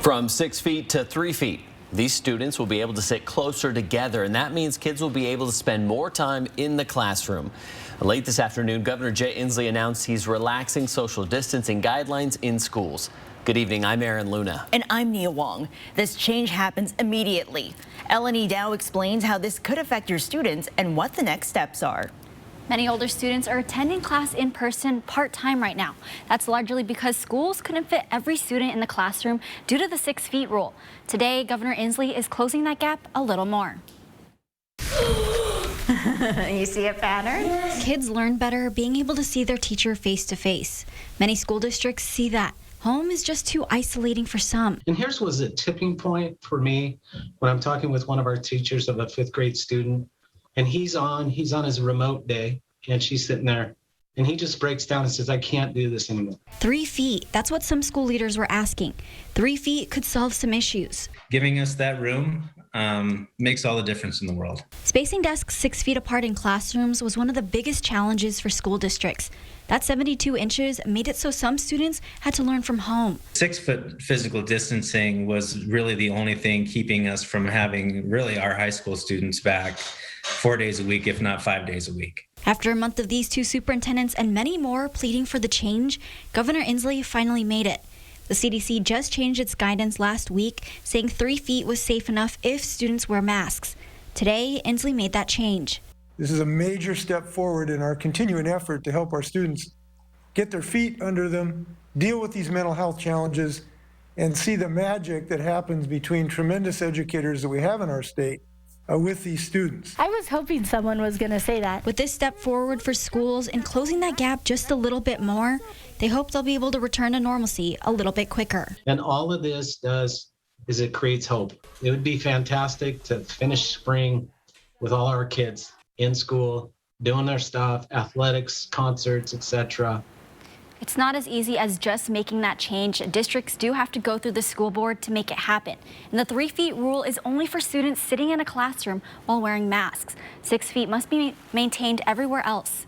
From 6 feet to 3 feet. These students will be able to sit closer together, and that means kids will be able to spend more time in the classroom. Late this afternoon, Governor-Jay-Inslee announced he's relaxing social distancing guidelines in schools. Good evening, I'm Aaron Luna. And I'm Nia Wong. This change happens immediately. Elenee now explains how this could affect your students and what the next steps are. Many older students are attending class in person part-time right now. That's largely because schools couldn't fit every student in the classroom due to the 6 feet rule. Today, Governor Inslee is closing that gap a little more. You see a pattern? Kids learn better being able to see their teacher face to face. Many school districts see that. Home is just too isolating for some. And here's was a tipping point for me when I'm talking with one of our teachers of a 5th grade student. And he's on his remote day, and she's sitting there, and he just breaks down and says, I can't do this anymore. 3 feet, that's what some school leaders were asking. 3 feet could solve some issues. Giving us that room makes all the difference in the world. Spacing desks 6 feet apart in classrooms was one of the biggest challenges for school districts. That 72 inches made it so some students had to learn from home. 6 foot physical distancing was really the only thing keeping us from having really our high school students back 4 days a week, if not 5 days a week. After a month of these two superintendents and many more pleading for the change, Governor Inslee finally made it. The CDC just changed its guidance last week, saying 3 feet was safe enough if students wear masks. Today, Inslee made that change. This is a major step forward in our continuing effort to help our students get their feet under them, deal with these mental health challenges, and see the magic that happens between tremendous educators that we have in our state with these students. I was hoping someone was going to say that. With this step forward for schools and closing that gap just a little bit more, they hope they'll be able to return to normalcy a little bit quicker. And all of this does is it creates hope. It would be fantastic to finish spring with all our kids in school, doing their stuff, athletics, concerts, etc. It's not as easy as just making that change. Districts do have to go through the school board to make it happen. And the 3 feet rule is only for students sitting in a classroom while wearing masks. 6 feet must be maintained everywhere else.